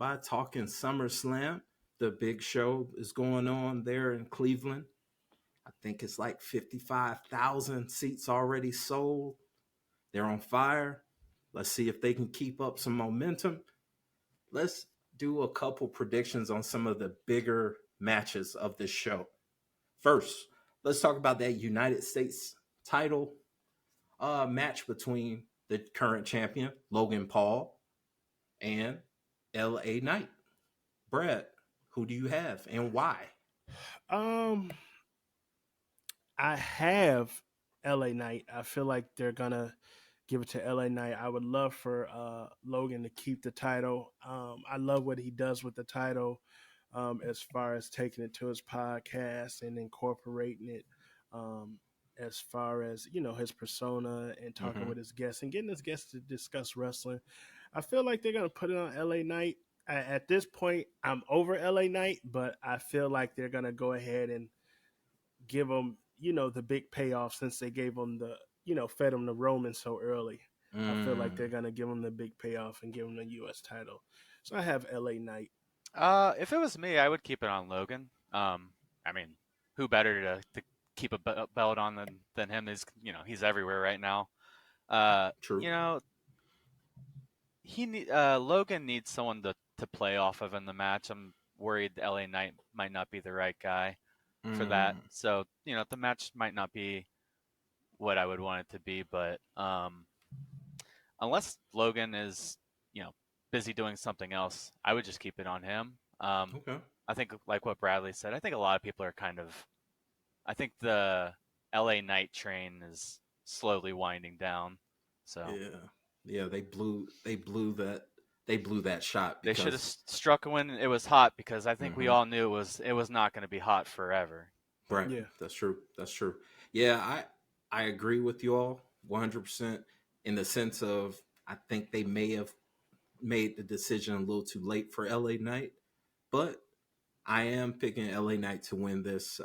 by talking SummerSlam. The big show is going on there in Cleveland. I think it's like 55,000 seats already sold. They're on fire. Let's see if they can keep up some momentum. Let's do a couple predictions on some of the bigger matches of this show. First, let's talk about that United States title match between the current champion, Logan Paul, and LA Knight. Brad, who do you have and why? Um, I have LA Knight. I feel like they're gonna give it to LA Knight. I would love for Logan to keep the title. I love what he does with the title, as far as taking it to his podcast and incorporating it. As far as his persona and talking Mm-hmm. with his guests and getting his guests to discuss wrestling. I feel like they're gonna put it on LA Knight. At this point, I'm over LA Knight, but I feel like they're gonna go ahead and give him, the big payoff since they gave him fed him the Roman so early. I feel like they're Mm, gonna give him the big payoff and give him the U.S. title. So I have LA Knight. If it was me, I would keep it on Logan. I mean, who better to keep a belt on than him? Is he's everywhere right now. true. You know, Logan needs someone to play off of in the match. I'm worried LA Knight might not be the right guy for that. Mm, So the match might not be what I would want it to be, but unless Logan is busy doing something else, I would just keep it on him. okay. I think like what Bradley said, I think a lot of people are I think the LA Knight train is slowly winding down. So Yeah. Yeah, they blew that shot they should have because struck when it was hot because I think we mhm. all knew it was not going to be hot forever. Right. Yeah, That's true. That's true. Yeah, I agree with you all 100% in the sense of I think they may have made the decision a little too late for LA Knight, but I am picking LA Knight to win this.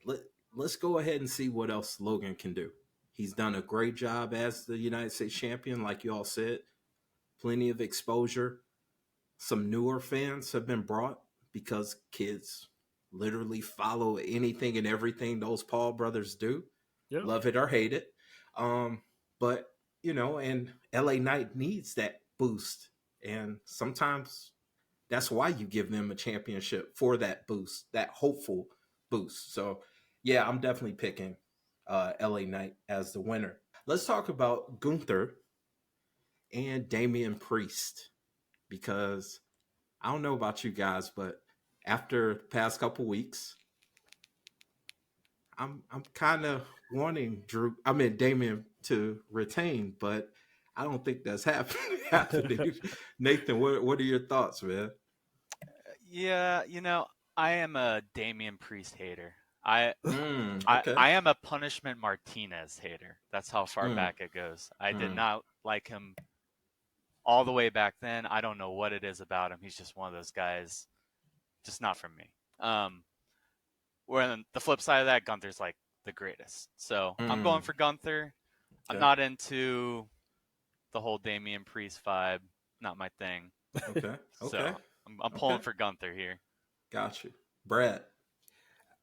Let let's go ahead and see what else Logan can do. He's done a great job as the United States champion, like you all said. Plenty of exposure. Some newer fans have been brought because kids literally follow anything and everything those Paul brothers do, yeah, love it or hate it. But and LA Knight needs that boost, and sometimes that's why you give them a championship for that boost, that hopeful boost. So yeah, I'm definitely picking LA Knight as the winner. Let's talk about Gunther and Damian Priest because I don't know about you guys, but after the past couple weeks, I'm kind of wanting Damien to retain, but I don't think that's happening. Nathan, what are your thoughts, man? Yeah, I am a Damian Priest hater. I I Okay. I am a Punishment Martinez hater. That's how far Mm, back it goes. I did mm, not like him all the way back then. I don't know what it is about him. He's just one of those guys, just not for me. Where on the flip side of that, Gunther's like the greatest. So I'm going mm. for Gunther. I'm Okay. not into the whole Damian Priest vibe. Not my thing. Okay. Okay. So I'm Okay. pulling for Gunther here. Got you. Brad.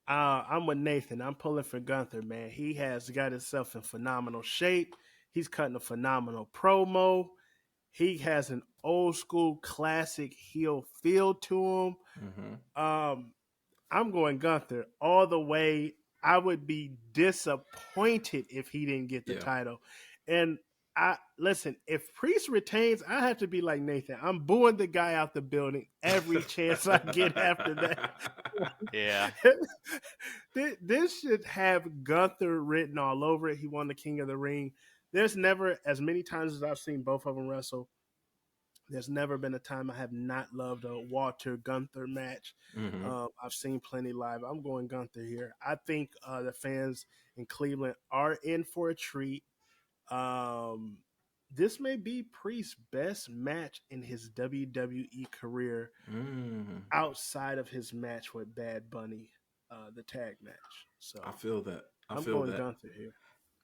I'm with Nathan. I'm pulling for Gunther, man. He has got himself in phenomenal shape. He's cutting a phenomenal promo. He has an old school classic heel feel to him. Mm-hmm. Um, I'm going Gunther all the way. I would be disappointed if he didn't get the Yeah. title. And I listen, if Priest retains, I have to be like Nathan. I'm booing the guy out the building every chance I get after that. Yeah. This should have Gunther written all over it. He won the King of the Ring. There's never, as many times as I've seen both of them wrestle, there's never been a time I have not loved a Walter Gunther match. Mm-hmm. I've seen plenty live. I'm going Gunther here. I think the fans in Cleveland are in for a treat. Um, this may be Priest's best match in his WWE career Mm. outside of his match with Bad Bunny, the tag match. I So feel that. I I'm feel going that. Gunther here.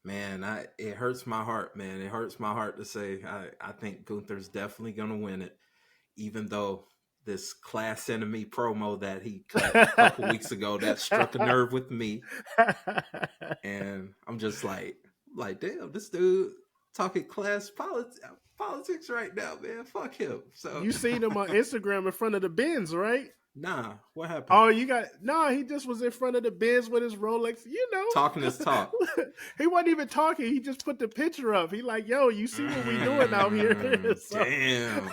Man, it hurts my heart, man. It hurts my heart to say I think Gunther's definitely gonna win it. even though this Class Enemy promo that he cut a couple weeks ago that struck a nerve with me, and I'm just like, damn, this dude talking politics right now, man. Fuck him. So You seen him on Instagram in front of the Benz, right? nah, what happened? Oh, he just was in front of the Benz with his Rolex, Talking his talk. He wasn't even talking. He just put the picture up. He like, yo, you see what we doing out here? Damn.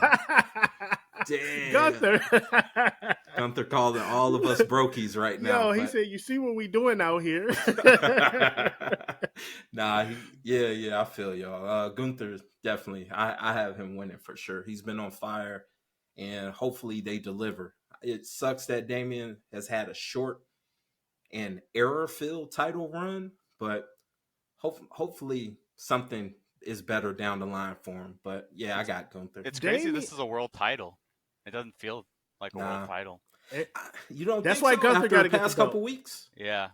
Gunther. Gunther calling all of us brokies right now. Yo, he said, you see what we doing out here? Nah, I feel y'all. Gunther, definitely. I have him winning for sure. He's been on fire, and hopefully they deliver. It sucks that Damian has had a short and error-filled title run, but hopefully something is better down the line for him. But yeah, I got Gunther. It's crazy. This is a world title. It doesn't feel like a world title. You don't That's think why so? Gunther got to get the past belt. couple weeks. Yeah.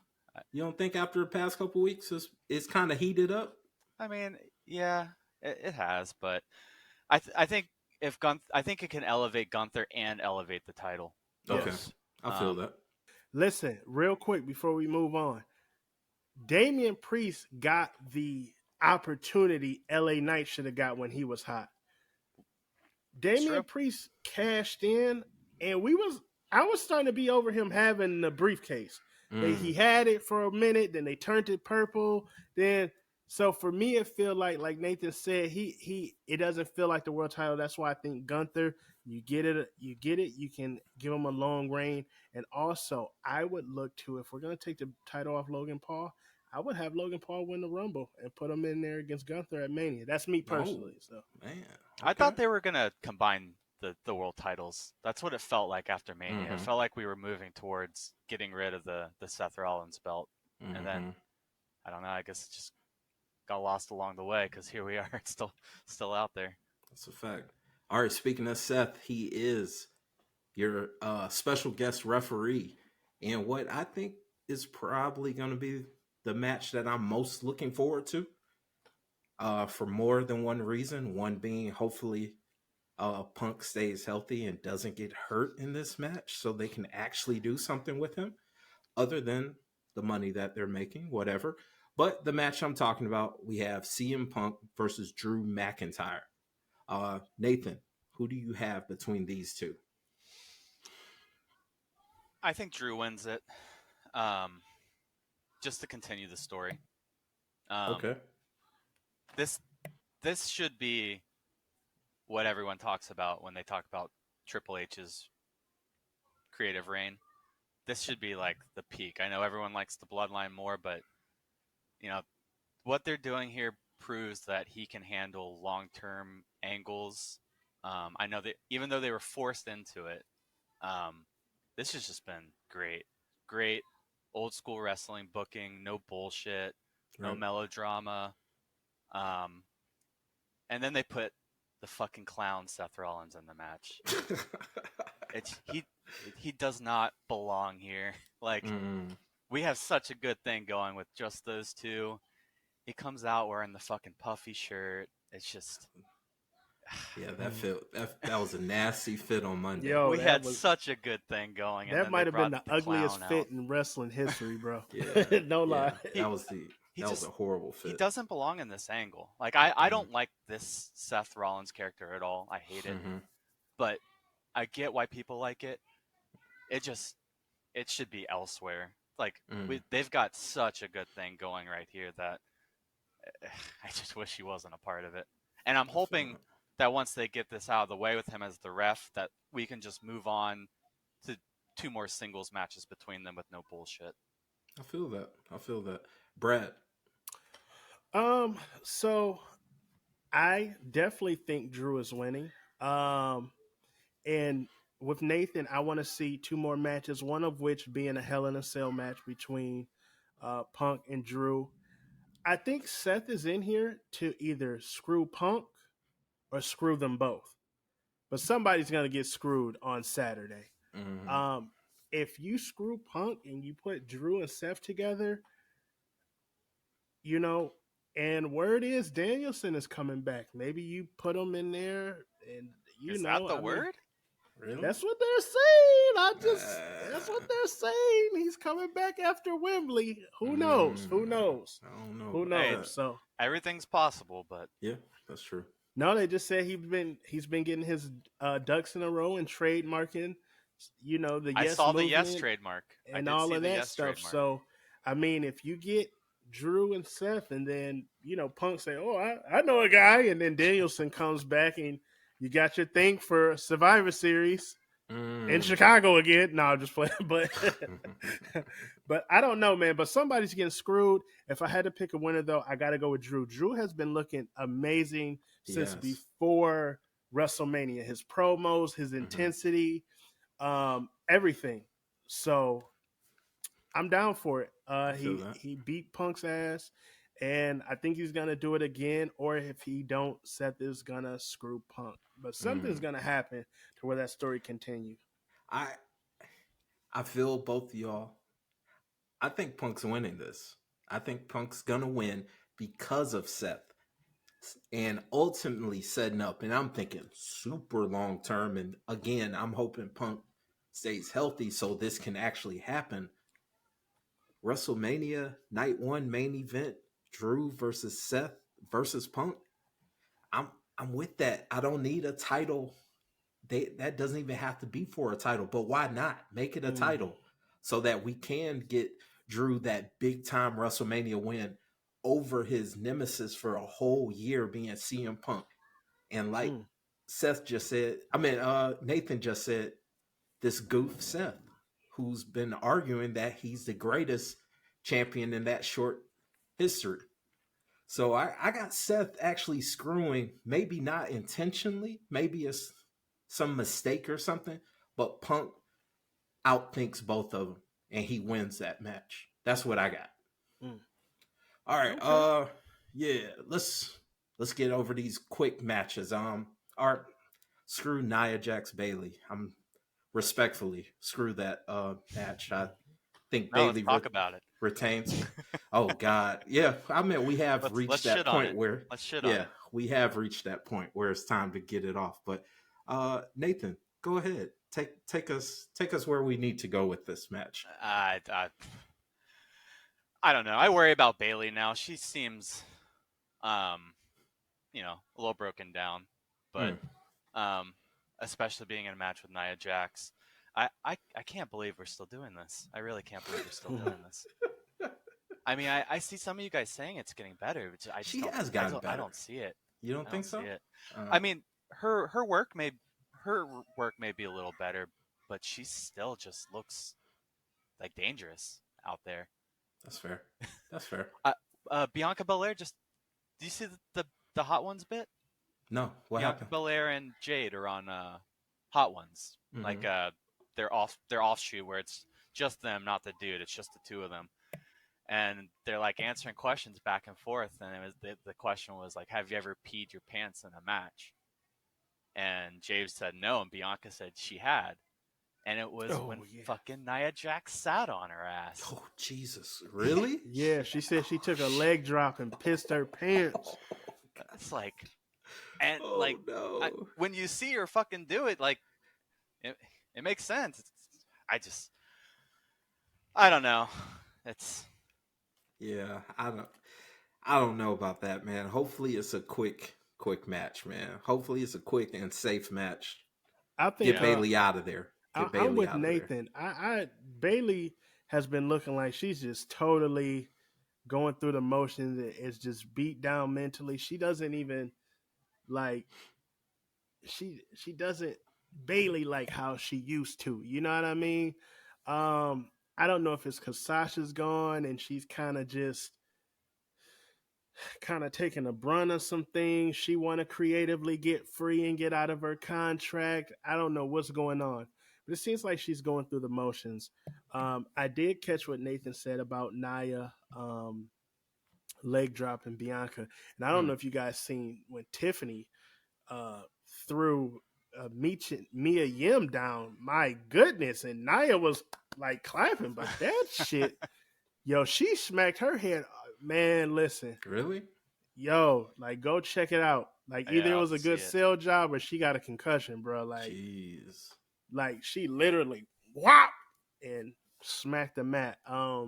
You don't think after the past couple weeks it's kind of heated up? I mean, yeah, it has, but I think I think it can elevate Gunther and elevate the title. Okay, I feel that. Listen, real quick before we move on, Damian Priest got the opportunity LA Knight should have got when he was hot. Damian Priest cashed in, and I was starting to be over him having the briefcase. He had it for a minute, then they turned it purple. So for me, it feel like Nathan said, it doesn't feel like the world title. That's why I think Gunther, you get it, you can give him a long reign. And also, I would look to, if we're gonna take the title off Logan Paul, I would have Logan Paul win the Rumble and put him in there against Gunther at Mania. That's me personally. So man, okay. I thought they were gonna combine the world titles. That's what it felt like after Mania. It felt like we were moving towards getting rid of the Seth Rollins belt, and then I don't know. I guess it just got lost along the way because here we are. It's still out there. That's a fact. All right. Speaking of Seth, he is your special guest referee, and what I think is probably going to be the match that I'm most looking forward to. For more than one reason. One being hopefully Punk stays healthy and doesn't get hurt in this match so they can actually do something with him other than the money that they're making, whatever. But the match I'm talking about, we have CM Punk versus Drew McIntyre. Nathan, who do you have between these two? I think Drew wins it. Just to continue the story. Okay. This should be what everyone talks about when they talk about Triple H's creative reign. This should be like the peak. I know everyone likes the Bloodline more, but what they're doing here proves that he can handle long-term angles. I know that even though they were forced into it, this has just been great old school wrestling booking, no bullshit, no melodrama. And then they put the fucking clown Seth Rollins in the match. He does not belong here. We have such a good thing going with just those two. He comes out wearing the fucking puffy shirt. It's just yeah, that was a nasty fit on Monday. Yo, we had such a good thing going. That might have been the ugliest fit in wrestling history, bro. Yeah, no lie. That was a horrible fit. He doesn't belong in this angle. I don't like this Seth Rollins character at all. I hate it. But I get why people like it. It should be elsewhere. They've got such a good thing going right here that I just wish he wasn't a part of it. And I'm hoping that once they get this out of the way with him as the ref, that we can just move on to 2 more singles matches between them with no bullshit. I feel that. Brad. So I definitely think Drew is winning. And with Nathan, I want to see 2 more matches, one of which being a Hell in a Cell match between Punk and Drew. I think Seth is in here to either screw Punk or screw them both. But somebody's going to get screwed on Saturday. If you screw Punk and you put Drew and Seth together, and word is Danielson is coming back. Maybe you put him in there and Is that the word? Really? That's what they're saying. That's what they're saying. He's coming back after Wembley. Who knows? Who knows? I don't know. Who about knows? that. So Everything's possible, but Yeah, that's true. no, they just said he's been getting his ducks in a row and trademarking, the I yes saw the yes movement trademark. I and did all see of the that yes stuff. trademark. So, I mean, if you get Drew and Seth, and then Punk say, "Oh, I know a guy," and then Danielson comes back, and you got your thing for Survivor Series in Chicago again. No, I'm just playing, but but I don't know, man. But somebody's getting screwed. If I had to pick a winner, though, I got to go with Drew. Drew has been looking amazing since Yes. before WrestleMania. His promos, his intensity, everything. So I'm down for it. I feel that. He beat Punk's ass, and I think he's gonna do it again. Or if he don't, Seth is gonna screw Punk. But something's gonna happen to where that story continues. I feel both of y'all. I think Punk's winning this. I think Punk's gonna win because of Seth. And ultimately setting up, and I'm thinking super long term. And again, I'm hoping Punk stays healthy so this can actually happen. WrestleMania night one main event, Drew versus Seth versus Punk. I'm with that. I don't need a title. That doesn't even have to be for a title, but why not make it a title so that we can get Drew that big time WrestleMania win over his nemesis for a whole year being CM Punk. And like Seth just said, Nathan just said, this goof Seth, who's been arguing that he's the greatest champion in that short history. So I got Seth actually screwing, maybe not intentionally, maybe it's some mistake or something, but Punk outthinks both of them and he wins that match. That's what I got. All right. Okay. Yeah, let's get over these quick matches. Art, screw Nia Jax Bailey. I'm respectfully screw that match. I think No, let's Bailey talk about it. retains. Oh God, yeah. I mean, we have reached let's that shit on point it. where Let's shit on it. we have reached that point where it's time to get it off. But Nathan, go ahead. Take us where we need to go with this match. I don't know. I worry about Bailey now. She seems, a little broken down, but especially being in a match with Nia Jax, I can't believe we're still doing this. I really can't believe we're still doing this. I mean, I see some of you guys saying it's getting better, but She has gotten better. I don't see it. You don't think so? See it. I mean, her work may be a little better, but she still just looks like dangerous out there. That's fair. That's fair. Bianca Belair, do you see the Hot Ones bit? No, what Bianca happened? Belair and Jade are on Hot Ones, like their offshoot where it's just them, not the dude. It's just the two of them, and they're like answering questions back and forth. And it was the question was like, "Have you ever peed your pants in a match?" And Jade said no, and Bianca said she had. And it was when fucking Nia Jax sat on her ass. Oh, Jesus. Really? Yeah, she said she took a leg drop and pissed her pants. That's like, and no. when you see her fucking do it, like, it makes sense. I don't know. Yeah, I don't know about that, man. Hopefully it's a quick match, man. Hopefully it's a quick and safe match. I think get Bailey out of there. I'm with Nathan. Bailey has been looking like she's just totally going through the motions. It's just beat down mentally. She doesn't even like she doesn't Bailey like how she used to. You know what I mean? I don't know if it's because Sasha's gone and she's kind of taking a brunt of some things. She want to creatively get free and get out of her contract. I don't know what's going on. But it seems like she's going through the motions. I did catch what Nathan said about Nia leg dropping Bianca. And I don't know if you guys seen when Tiffany threw Mia Yim down. My goodness. And Nia was like clapping. But that shit, she smacked her head. Man, listen. Really? Yo, like go check it out. Like either it was a good sell job or she got a concussion, bro. Like, jeez. Like she literally whop and smacked the mat. Yeah,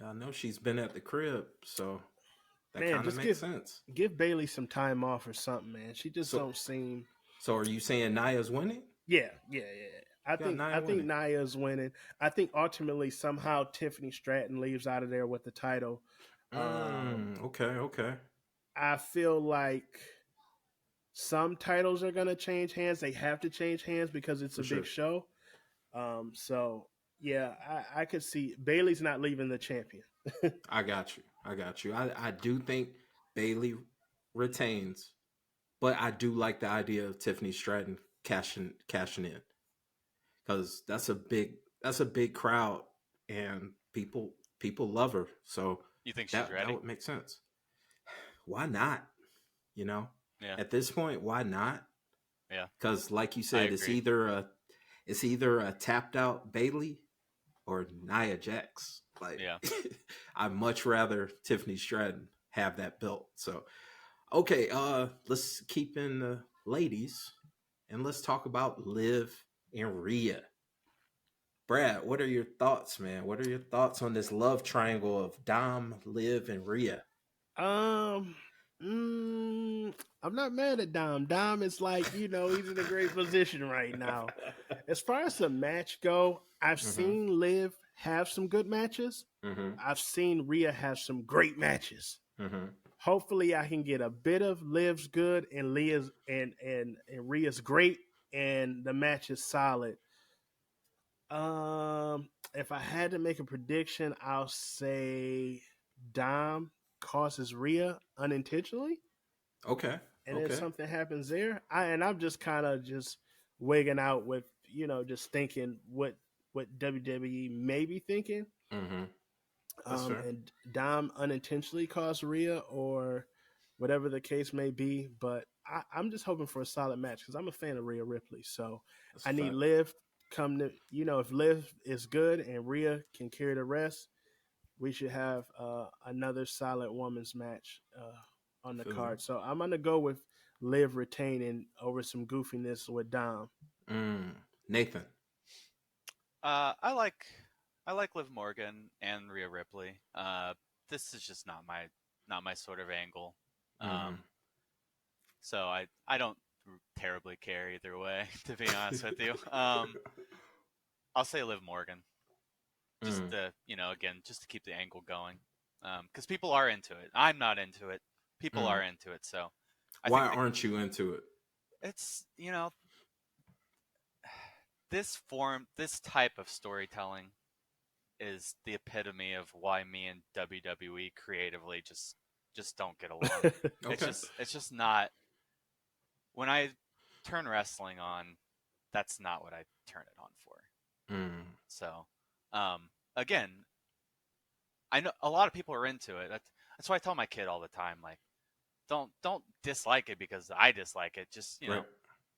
I know she's been at the crib, so that Man, kind of just makes sense. give Bailey some time off or something, man. She just So, don't seem. so are you saying Naya's winning? Yeah. You got I Naya think winning. Naya's winning. I think ultimately somehow Tiffany Stratton leaves out of there with the title. Okay. I feel like some titles are gonna change hands. They have to change hands because it's For a big sure. show. So yeah, I could see Bailey's not leaving the champion. I got you. I do think Bailey retains, but I do like the idea of Tiffany Stratton cashing in because that's a big crowd and people love her. So You think she's that ready? would make sense. Why not? You know, Yeah. at this point, why not? Yeah. Because like you I said, agree. it's either a tapped out Bailey or Nia Jax. Like, Yeah. I'd much rather Tiffany Stratton have that belt. So, okay, let's keep in the ladies and let's talk about Liv and Rhea. Brad, what are your thoughts, man? What are your thoughts on this love triangle of Dom, Liv, and Rhea? Um, I'm not mad at Dom. Dom is like, he's in a great position right now. As far as the match go, I've Mm-hmm. seen Liv have some good matches. Mm-hmm. I've seen Rhea have some great matches. Mm-hmm. Hopefully, I can get a bit of Liv's good and Leah's and Rhea's great, and the match is solid. If I had to make a prediction, I'll say Dom causes Rhea unintentionally, Okay. and then Okay. something happens there. I'm just kind of just wigging out with just thinking what WWE may be thinking. Mm-hmm. That's fair. And Dom unintentionally caused Rhea or whatever the case may be. But I'm just hoping for a solid match because I'm a fan of Rhea Ripley. So That's a I need fact. Liv come to if Liv is good and Rhea can carry the rest, we should have another solid women's match I on the feel you. card. So I'm gonna go with Liv retaining over some goofiness with Dom. Nathan. I like Liv Morgan and Rhea Ripley. This is just not my sort of angle. Mm-hmm. So I don't terribly care either way, to be honest with you. I'll say Liv Morgan, just Mm. to again, just to keep the angle going, because people are into it. I'm not into it. People Mm. are into it, so I Why think aren't you into it? it's this type of storytelling is the epitome of why me and WWE creatively just don't get along. Okay. It's just not when I turn wrestling on, that's not what I turn it on for. Mm. So, again, I know a lot of people are into it. That's why I tell my kid all the time, like, don't dislike it because I dislike it. Just Right.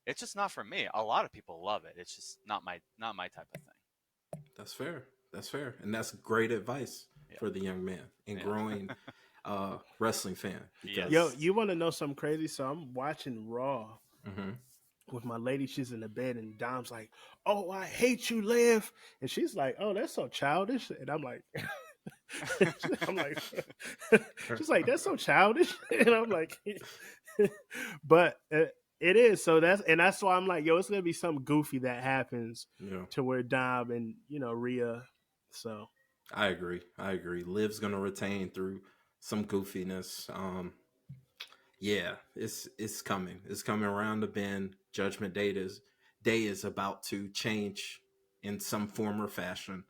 it's just not for me. A lot of people love it. It's just not my type of thing. That's fair. That's fair. And that's great advice Yeah, for the young man and yeah, growing wrestling fan Yo, because yes. you want to know something crazy? So I'm watching Raw mm-hmm. with my lady. She's in the bed, and Dom's like, "Oh, I hate you, Liv," and she's like, "Oh, that's so childish," and I'm like, "I'm like," she's like, "That's so childish," and I'm like, "But it is." So that's why I'm like, "Yo, it's gonna be something goofy that happens Yeah. to where Dom and Rhea." So I agree. I agree. Liv's gonna retain through some goofiness. Yeah, it's coming. It's coming around the bend. Judgment day is about to change in some form or fashion.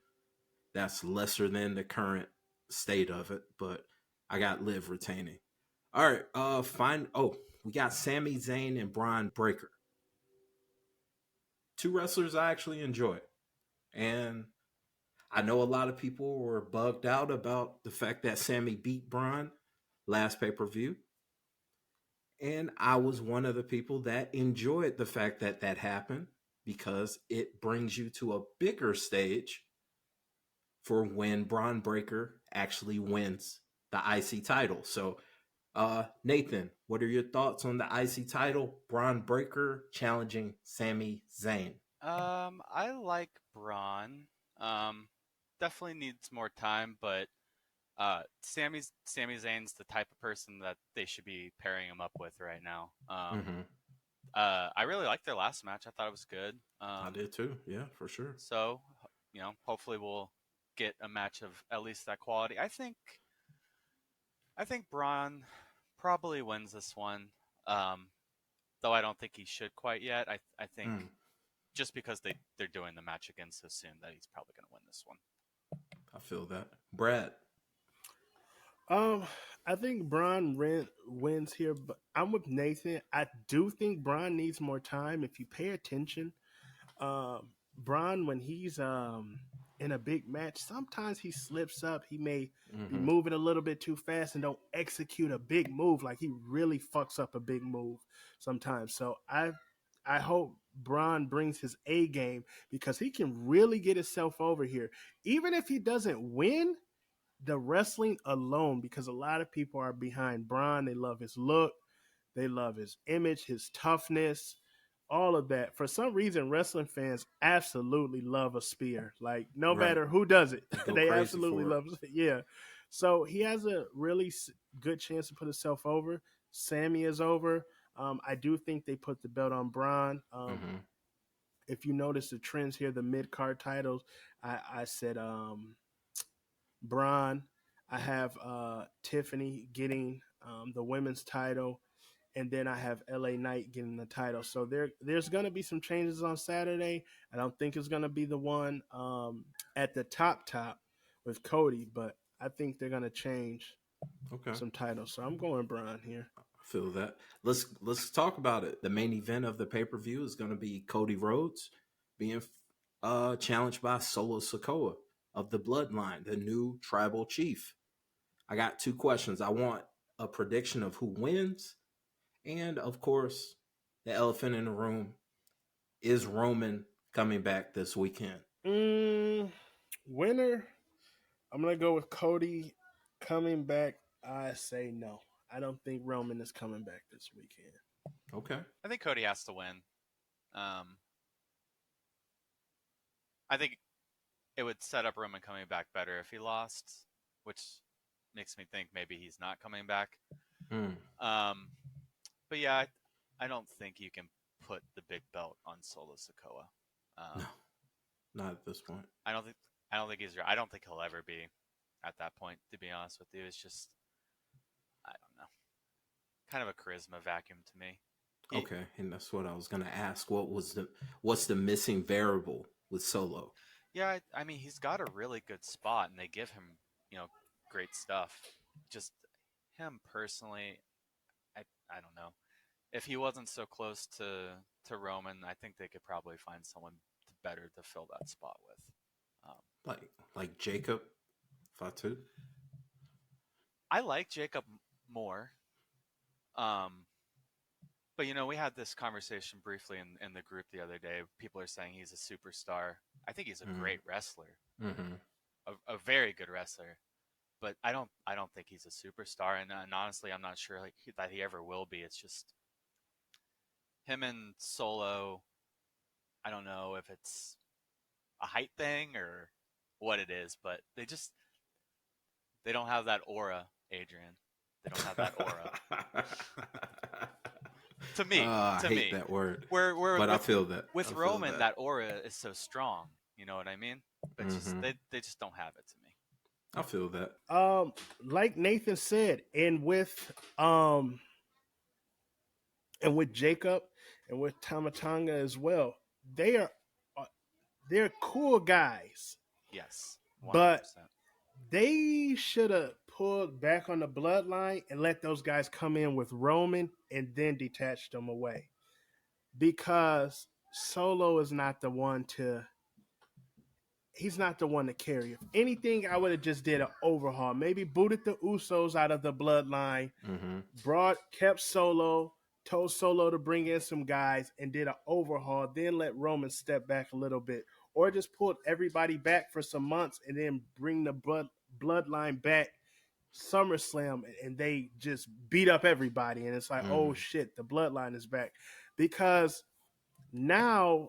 That's lesser than the current state of it, but I got Liv retaining. All right, fine. Oh, we got Sami Zayn and Braun Breaker. Two wrestlers I actually enjoy. And I know a lot of people were bugged out about the fact that Sammy beat Braun last pay-per-view. And I was one of the people that enjoyed the fact that that happened because it brings you to a bigger stage for when Braun Breaker actually wins the IC title. So, Nathan, what are your thoughts on the IC title? Braun Breaker challenging Sami Zayn. I like Braun. Definitely needs more time, but Sami Zayn's the type of person that they should be pairing him up with right now. Mm-hmm. I really liked their last match. I thought it was good. I did too. Yeah, for sure. So, hopefully we'll get a match of at least that quality. I think Braun probably wins this one. Um, though I don't think he should quite yet. I think Mm, just because they're doing the match again so soon that he's probably going to win this one. I feel that. Brad. Um, I think wins here, but I'm with Nathan. I do think Braun needs more time. If you pay attention, um, Braun when he's in a big match, sometimes he slips up. He may be Mm-hmm. moving a little bit too fast and don't execute a big move. Like he really fucks up a big move sometimes. So I hope Braun brings his A game because he can really get himself over here. Even if he doesn't win, the wrestling alone, because a lot of people are behind Braun. They love his look, they love his image, his toughness, all of that. For some reason, wrestling fans absolutely love a spear. Like no Right. matter who does it, They go they crazy absolutely for it. love it. Yeah. So he has a really good chance to put himself over. Sammy is over. I do think they put the belt on Braun. Mm-hmm. If you notice the trends here, the mid card titles, I said Braun. I have Tiffany getting the women's title, and then I have LA Knight getting the title. So there's going to be some changes on Saturday. I don't think it's going to be the one at the top with Cody, but I think they're going to change Okay. some titles. So I'm going Braun here. I feel that. Let's talk about it. The main event of the pay-per-view is going to be Cody Rhodes being challenged by Solo Sikoa of the Bloodline, the new tribal chief. I got two questions. I want a prediction of who wins, and of course, the elephant in the room is Roman coming back this weekend. Mm, winner, I'm going to go with Cody coming back. I say no. I don't think Roman is coming back this weekend. Okay. I think Cody has to win. Um, I think it would set up Roman coming back better if he lost, which makes me think maybe he's not coming back. Mm, Um, but yeah, I don't think you can put the big belt on Solo Sikoa. no, not at this point. I don't think I don't think he's. I don't think he'll ever be at that point. To be honest with you, it's just I don't know, kind of a charisma vacuum to me. He, Okay, and that's what I was gonna ask. What's the missing variable with Solo? yeah, I mean he's got a really good spot, and they give him you know great stuff. Just him personally, I don't know. If he wasn't so close to Roman, I think they could probably find someone better to fill that spot with. Um, Like Jacob Fatu? I like Jacob more, um, but we had this conversation briefly in the group the other day. People are saying he's a superstar. I think he's a Mm, great wrestler, mm-hmm. a very good wrestler. But I don't think he's a superstar, and honestly, I'm not sure that he ever will be. It's just him and Solo. I don't know if it's a height thing or what it is, but they don't have that aura, Adrian. They don't have that aura. to me, I to hate me, that word, where but I feel that. with I feel Roman, that. that aura is so strong. You know what I mean? But just Mm-hmm. they just don't have it to me. I feel that. Like Nathan said, um and with Jacob and with Tamatanga as well, they are uh, they're cool guys, Yes, but 100%. they should have pulled back on the bloodline and let those guys come in with Roman and then detach them away because Solo is not the one to he's not the one to carry. If anything, I would have just did an overhaul. Maybe booted the Usos out of the bloodline, Mm-hmm. kept Solo, told Solo to bring in some guys, and did an overhaul. Then let Roman step back a little bit, or just pulled everybody back for some months and then bring the bloodline back. SummerSlam and they just beat up everybody, and it's like, oh Mm. shit, the bloodline is back because now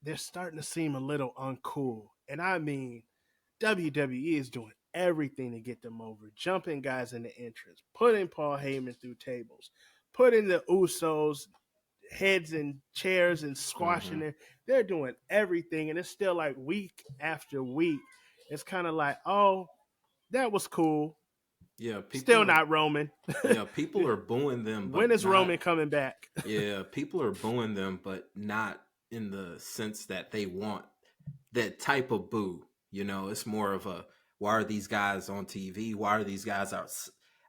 they're starting to seem a little uncool. And I mean, WWE is doing everything to get them over, jumping guys in the entrance, putting Paul Heyman through tables, putting the Usos heads in chairs and squashing it. They're doing everything, and it's still like week after week. It's kind of like, oh, that was cool. Yeah, Still not Roman. People are booing them, When but is not, Roman coming back? yeah, people are booing them, but not in the sense that they want that type of boo. You know, it's more of a, why are these guys on TV? Why are these guys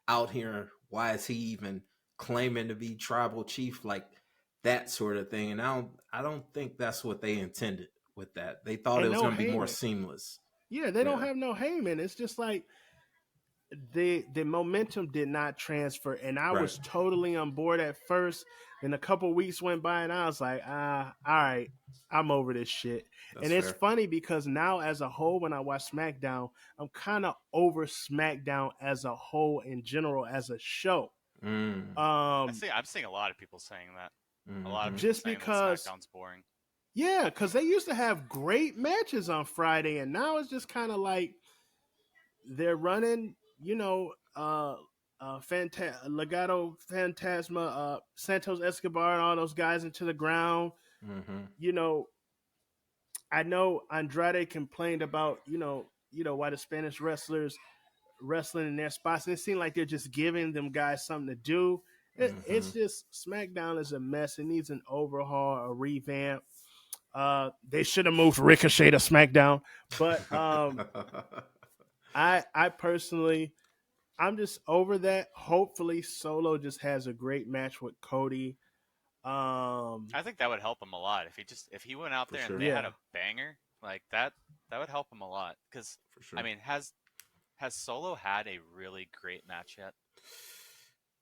out here? Why is he even claiming to be tribal chief? Like that sort of thing. And I don't think that's what they intended with that. They thought it And was no going to be more Heyman. seamless. Yeah, they don't Yeah. have no Heyman. It's just like the momentum did not transfer, and I Right. was totally on board at first. And a couple weeks went by, and I was like, all right, I'm over this shit. That's And it's fair. funny because now, as a whole, when I watch SmackDown, I'm kind of over SmackDown as a whole in general as a show. Mm. I'm seeing a lot of people saying that. A lot of people Just saying because, that SmackDown's boring. yeah, because they used to have great matches on Friday, and now it's just kind of like they're running, Legado Fantasma, Santos Escobar, and all those guys into the ground. You know, I know Andrade complained about, why the Spanish wrestlers wrestling in their spots, and it seemed like they're just giving them guys something to do. It's just SmackDown is a mess. It needs an overhaul, a revamp. They should have moved Ricochet to SmackDown, but I personally, I'm just over that. Hopefully, Solo just has a great match with Cody. I think that would help him a lot if he went out For there sure. and they had Yeah. a banger like that. That would help him a lot because For sure. I mean, has Solo had a really great match yet?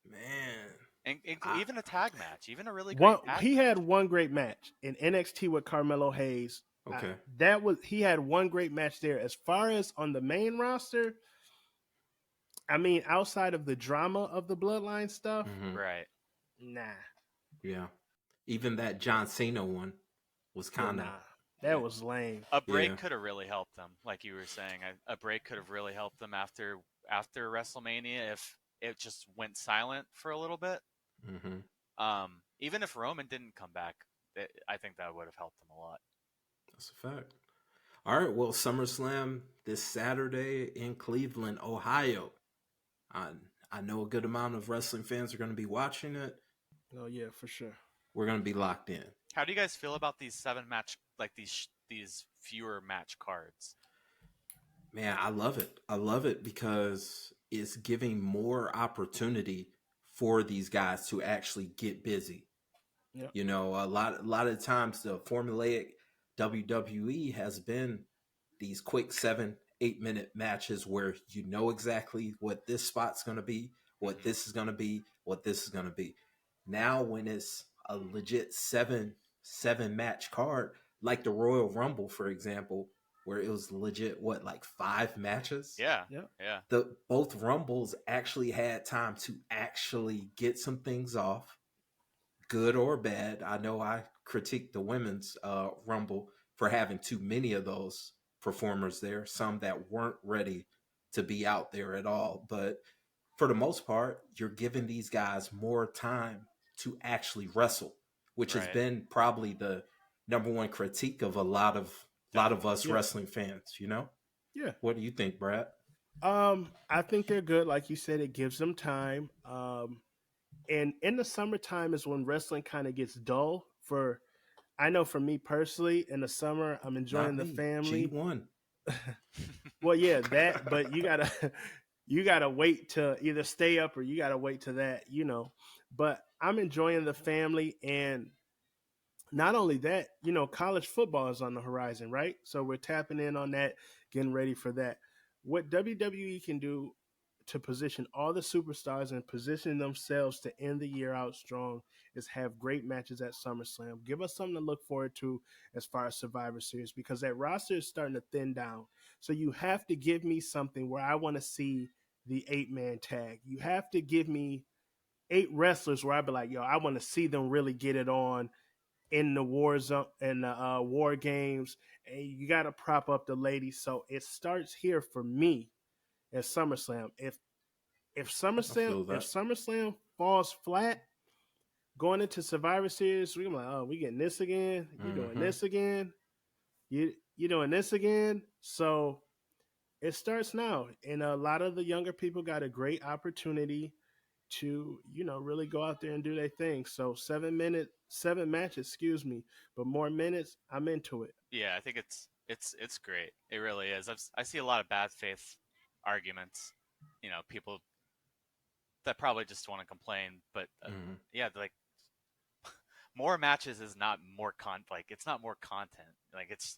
Man. And even a tag match, even a really great One, tag he match. had one great match in NXT with Carmelo Hayes. Okay. He had one great match there. As far as on the main roster, I mean, outside of the drama of the Bloodline stuff, Right. nah, Yeah. Even that John Cena one was kind of nah, that was lame. A break Yeah. could have really helped them, like you were saying. A break could have really helped them after WrestleMania if it just went silent for a little bit. Even if Roman didn't come back, I think that would have helped them a lot. That's a fact. All right. Well, SummerSlam this Saturday in Cleveland, Ohio. I know a good amount of wrestling fans are going to be watching it. Oh yeah, for sure. We're going to be locked in. How do you guys feel about these 7-match, like these fewer match cards? Man, I love it. I love it because it's giving more opportunity for these guys to actually get busy. Yep. You know, a lot of times the formulaic WWE has been these quick 7-8 minute matches where you know exactly what this spot's going to be, what this is going to be, what this is going to be. Now, when it's a legit seven match card, like the Royal Rumble, for example, where it was legit, like 5 matches? Yeah. Yep. Yeah. Both Rumbles actually had time to actually get some things off, good or bad. I know I critiqued the women's Rumble for having too many of those performers there, some that weren't ready to be out there at all. But for the most part, you're giving these guys more time to actually wrestle, which has Right. been probably the number one critique of a lot of us Yep. wrestling fans, you know? Yeah. What do you think, Brad? I think they're good. Like you said, it gives them time. And in the summertime is when wrestling kind of gets dull. I know for me personally, in the summer, I'm enjoying Not the me. family. G1. Well, yeah, that. But you gotta wait to either stay up or you gotta wait to that. But I'm enjoying the family, and not only that, college football is on the horizon, right? So we're tapping in on that, getting ready for that. What WWE can do to position all the superstars and position themselves to end the year out strong is have great matches at SummerSlam. Give us something to look forward to as far as Survivor Series, because that roster is starting to thin down. So you have to give me something where I want to see the 8-man tag. You have to give me 8 wrestlers where I'd be like, yo, I want to see them really get it on in the war zone in the war games, and you got to prop up the ladies. So it starts here for me at SummerSlam. If I SummerSlam feel if that. SummerSlam falls flat going into Survivor Series, we're like, oh, we getting this again. You doing Mm-hmm. this again? You doing this again? So it starts now, and a lot of the younger people got a great opportunity to really go out there and do their thing. So 7 matches, excuse me, but more minutes, I'm into it. Yeah, I think it's great. It really is. I see a lot of bad faith arguments. People that probably just want to complain, but Mm-hmm. yeah, like more matches is not more like it's not more content. Like it's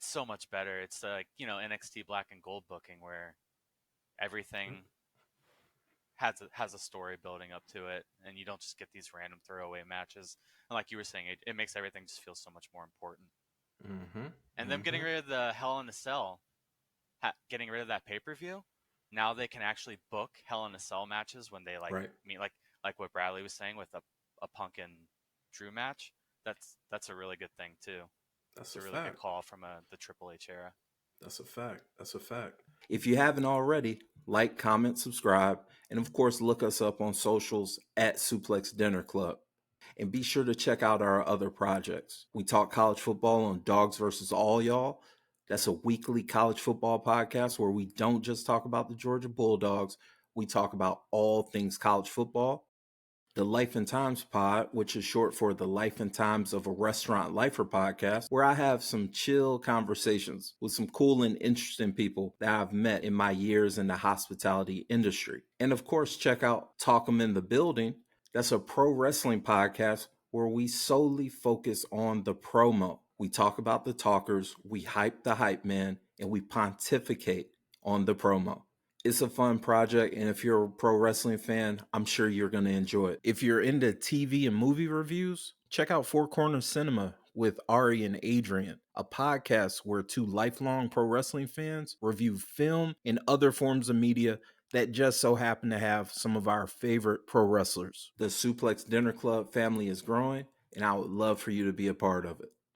so much better. It's like NXT Black and Gold booking where everything has a story building up to it, and you don't just get these random throwaway matches. And like you were saying, it makes everything just feel so much more important. Mm-hmm. And them Mm-hmm. getting rid of the Hell in a Cell, getting rid of that pay-per-view, now they can actually book Hell in a Cell matches when they Right. meet, like what Bradley was saying with a Punk and Drew match. That's a really good thing too. That's It's a a really good fact. call from the Triple H era. That's a fact. That's a fact. If you haven't already, like, comment, subscribe, and of course, look us up on socials at Suplex Dinner Club. And be sure to check out our other projects. We talk college football on Dogs versus All Y'all. That's a weekly college football podcast where we don't just talk about the Georgia Bulldogs, we talk about all things college football. The Life and Times Pod, which is short for the Life and Times of a Restaurant Lifer podcast, where I have some chill conversations with some cool and interesting people that I've met in my years in the hospitality industry. And of course, check out Talk 'em in the Building. That's a pro wrestling podcast where we solely focus on the promo. We talk about the talkers, we hype the hype man, and we pontificate on the promo. It's a fun project, and if you're a pro wrestling fan, I'm sure you're going to enjoy it. If you're into TV and movie reviews, check out Four Corners Cinema with Ari and Adrian, a podcast where two lifelong pro wrestling fans review film and other forms of media that just so happen to have some of our favorite pro wrestlers. The Suplex Dinner Club family is growing, and I would love for you to be a part of it.